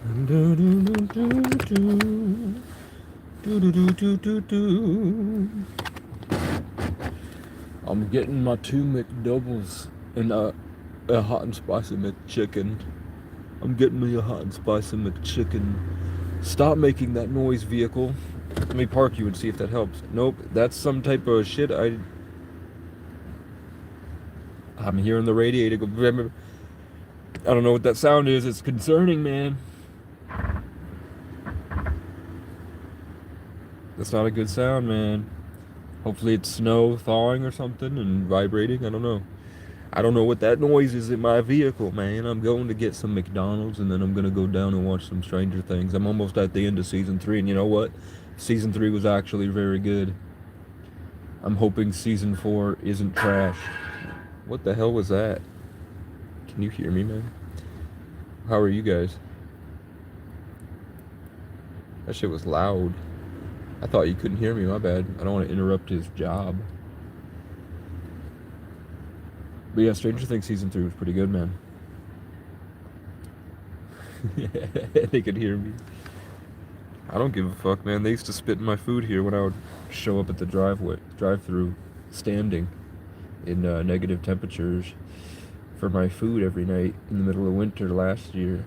I'm getting my 2 McDoubles and a hot and spicy McChicken. I'm getting me a hot and spicy McChicken. Stop making that noise, vehicle. Let me park you and see if that helps. Nope, that's some type of shit. I'm hearing the radiator go. I don't know what that sound is. It's concerning, man. That's not a good sound, man. Hopefully it's snow thawing or something and vibrating. I don't know. I don't know what that noise is in my vehicle, man. I'm going to get some McDonald's and then I'm going to go down and watch some Stranger Things. I'm almost at the end of season 3, and you know what? Season 3 was actually very good. I'm hoping season 4 isn't trash. What the hell was that? Can you hear me, man? How are you guys? That shit was loud. I thought you couldn't hear me, my bad. I don't want to interrupt his job. But yeah, Stranger Things season 3 was pretty good, man. They could hear me. I don't give a fuck, man. They used to spit in my food here when I would show up at the drive-through, standing in negative temperatures for my food every night in the middle of winter last year.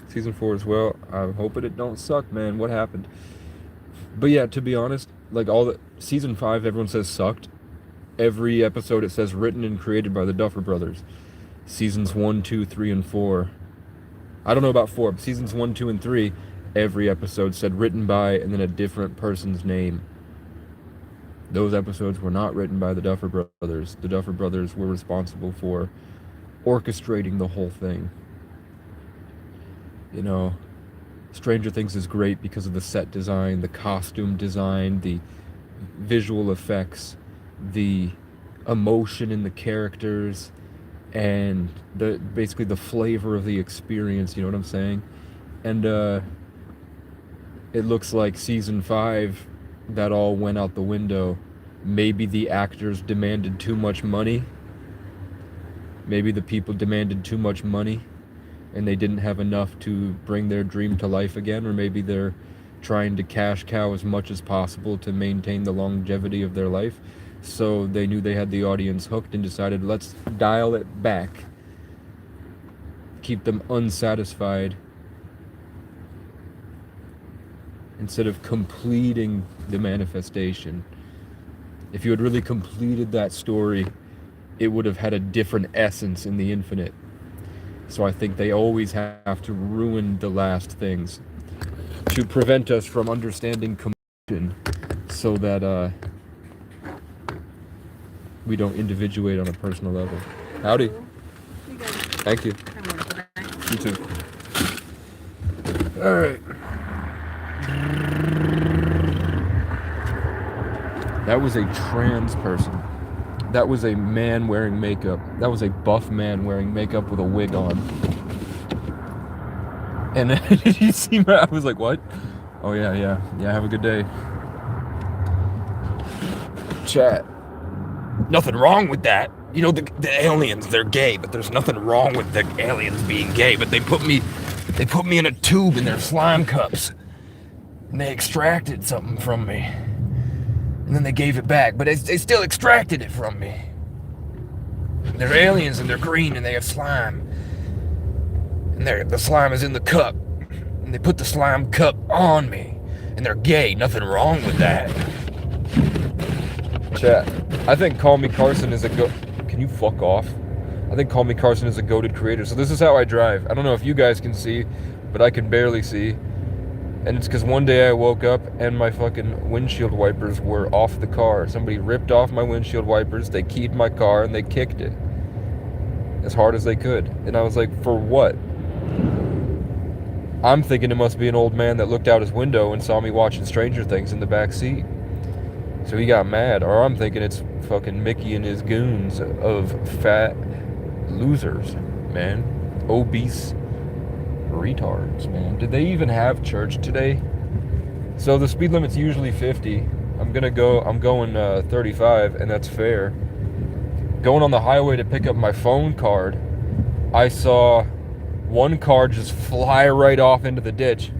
Season 4 as well. I'm hoping it don't suck, man. What happened? But yeah, to be honest, like season 5, everyone says sucked. Every episode it says written and created by the Duffer Brothers. Seasons 1, 2, 3, and 4. I don't know about 4, but seasons 1, 2, and 3, every episode said written by and then a different person's name. Those episodes were not written by the Duffer Brothers. The Duffer Brothers were responsible for orchestrating the whole thing. You know, Stranger Things is great because of the set design, the costume design, the visual effects, the emotion in the characters, and basically the flavor of the experience, you know what I'm saying? And it looks like season 5, that all went out the window. Maybe the actors demanded too much money. Maybe the people demanded too much money and they didn't have enough to bring their dream to life again, or maybe they're trying to cash cow as much as possible to maintain the longevity of their life. So they knew they had the audience hooked and decided, let's dial it back, keep them unsatisfied, instead of completing the manifestation. If you had really completed that story, it would have had a different essence in the infinite. So I think they always have to ruin the last things to prevent us from understanding completion, so that we don't individuate on a personal level. Howdy. Thank you. You too. All right. That was a trans person. That was a man wearing makeup. That was a buff man wearing makeup with a wig on. And did you see me? I was like, what? Oh, yeah, have a good day. Chat. Nothing wrong with that. You know, the aliens, they're gay, but there's nothing wrong with the aliens being gay. But they put me in a tube in their slime cups. And they extracted something from me. And then they gave it back, but they still extracted it from me. They're aliens and they're green and they have slime. And the slime is in the cup. And they put the slime cup on me. And they're gay. Nothing wrong with that. Chat. I think Call Me Carson is Can you fuck off? I think Call Me Carson is a goated creator. So this is how I drive. I don't know if you guys can see, but I can barely see. And it's because one day I woke up and my fucking windshield wipers were off the car. Somebody ripped off my windshield wipers, they keyed my car, and they kicked it as hard as they could. And I was like, for what? I'm thinking it must be an old man that looked out his window and saw me watching Stranger Things in the back seat. So he got mad. Or I'm thinking it's fucking Mickey and his goons of fat losers, man. Obese retards, man. Did they even have church today? So the speed limit's usually 50. I'm going 35, and that's fair. Going on the highway to pick up my phone card, I saw one car just fly right off into the ditch.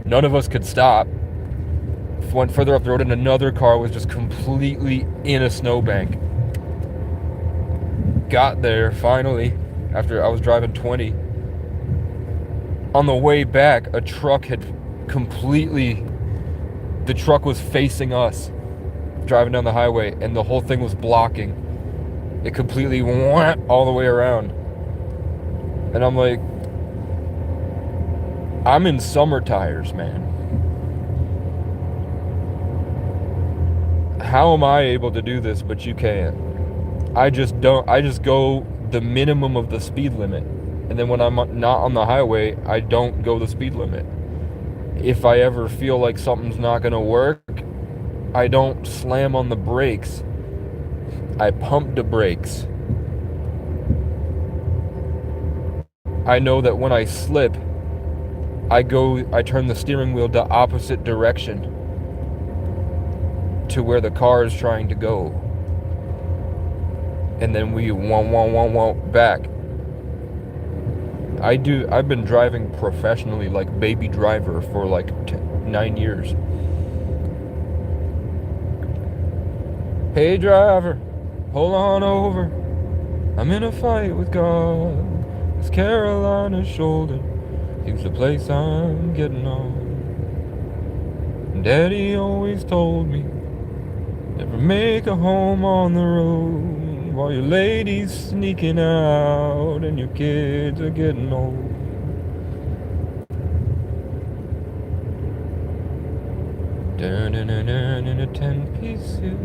None of us could stop. Went further up the road, and another car was just completely in a snowbank. Got there finally after I was driving 20. On the way back, a truck had the truck was facing us driving down the highway, and the whole thing was blocking. It completely went all the way around. And I'm like, I'm in summer tires, man. How am I able to do this, but you can't? I just go the minimum of the speed limit. And then when I'm not on the highway, I don't go the speed limit. If I ever feel like something's not gonna work, I don't slam on the brakes. I pump the brakes. I know that when I slip, I turn the steering wheel the opposite direction to where the car is trying to go. And then we back. I've been driving professionally like baby driver for like 9 years. Hey driver, pull on over. I'm in a fight with God. It's Carolina's shoulder. Seems the place I'm getting on. Daddy always told me, never make a home on the road while your lady's sneaking out and your kids are getting old. Down in a 10-piece suit.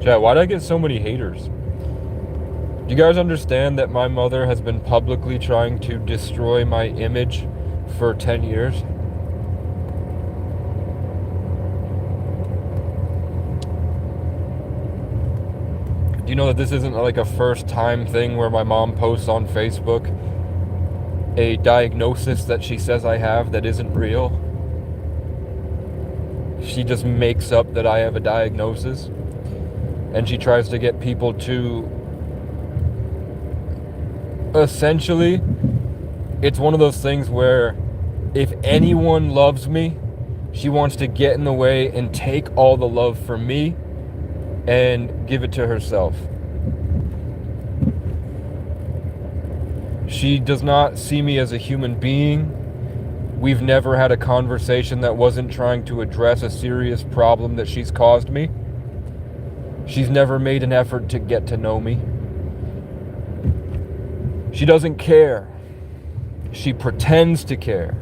Chat, why did I get so many haters? Do you guys understand that my mother has been publicly trying to destroy my image for 10 years? Do you know that this isn't like a first time thing where my mom posts on Facebook a diagnosis that she says I have that isn't real? She just makes up that I have a diagnosis, and she tries to get people to, essentially, it's one of those things where if anyone loves me, she wants to get in the way and take all the love from me and give it to herself. She does not see me as a human being. We've never had a conversation that wasn't trying to address a serious problem that she's caused me. She's never made an effort to get to know me. She doesn't care. She pretends to care.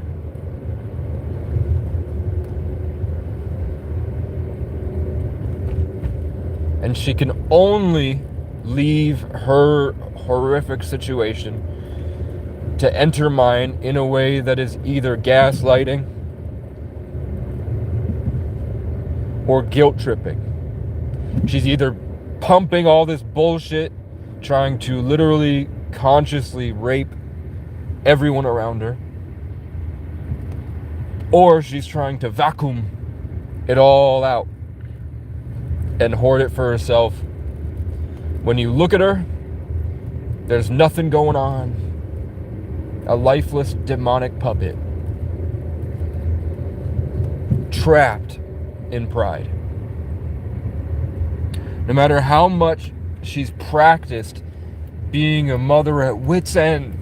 And she can only leave her horrific situation to enter mine in a way that is either gaslighting or guilt tripping. She's either pumping all this bullshit, trying to literally consciously rape everyone around her, or she's trying to vacuum it all out and hoard it for herself. When you look at her, there's nothing going on. A lifeless demonic puppet, trapped in pride. No matter how much she's practiced being a mother at wit's end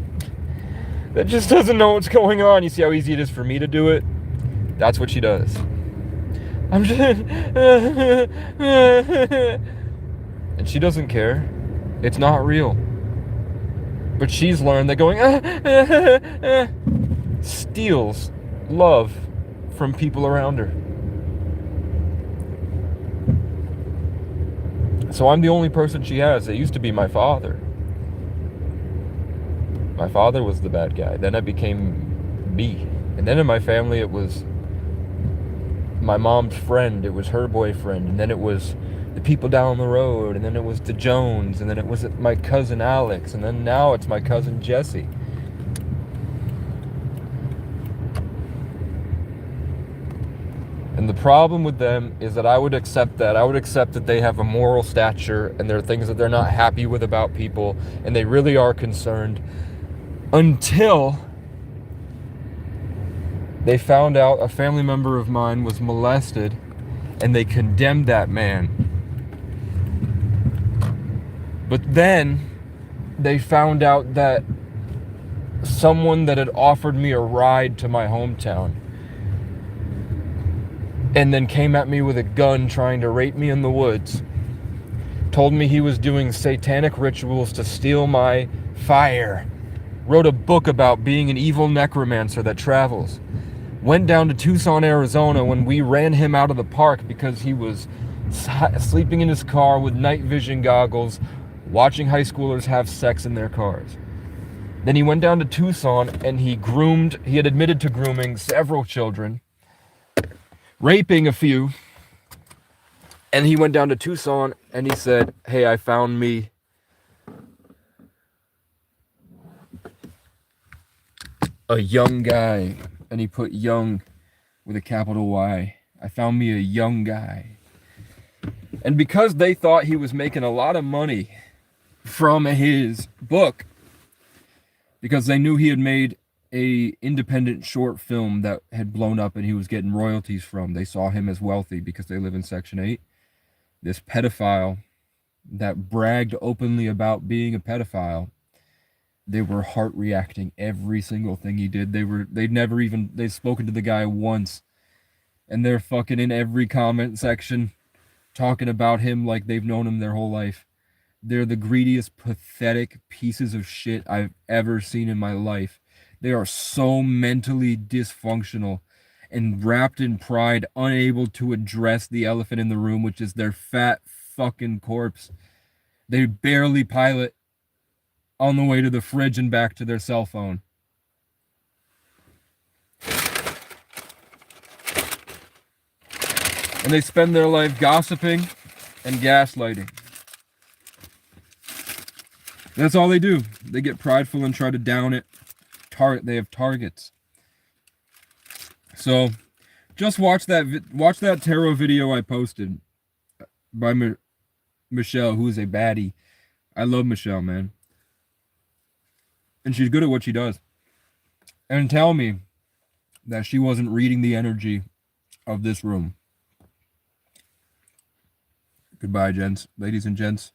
that just doesn't know what's going on. You see how easy it is for me to do it? That's what she does. I'm just and she doesn't care. It's not real. But she's learned that going steals love from people around her. So I'm the only person she has. It used to be my father. My father was the bad guy. Then it became me. And then in my family it was my mom's friend. It was her boyfriend. And then it was the people down the road, and then it was the Jones, and then it was my cousin Alex, and then now it's my cousin Jesse. And the problem with them is that I would accept that. I would accept that they have a moral stature and there are things that they're not happy with about people and they really are concerned until they found out a family member of mine was molested and they condemned that man. But then they found out that someone that had offered me a ride to my hometown and then came at me with a gun trying to rape me in the woods, told me he was doing satanic rituals to steal my fire, wrote a book about being an evil necromancer that travels, went down to Tucson, Arizona when we ran him out of the park because he was sleeping in his car with night vision goggles, watching high schoolers have sex in their cars. Then he went down to Tucson and he had admitted to grooming several children, raping a few, and he went down to Tucson and he said, hey, I found me a young guy, and he put young with a capital Y. I found me a young guy. And because they thought he was making a lot of money from his book, because they knew he had made a independent short film that had blown up and he was getting royalties from. They saw him as wealthy because they live in Section 8. This pedophile that bragged openly about being a pedophile, they were heart reacting every single thing he did. They'd spoken to the guy once, and they're fucking in every comment section talking about him like they've known him their whole life. They're the greediest, pathetic pieces of shit I've ever seen in my life. They are so mentally dysfunctional and wrapped in pride, unable to address the elephant in the room, which is their fat fucking corpse. They barely pilot on the way to the fridge and back to their cell phone. And they spend their life gossiping and gaslighting. That's all they do. They get prideful and try to down it. They have targets. So, just watch that tarot video I posted by Michelle, who is a baddie. I love Michelle, man. And she's good at what she does. And tell me that she wasn't reading the energy of this room. Goodbye, gents. Ladies and gents.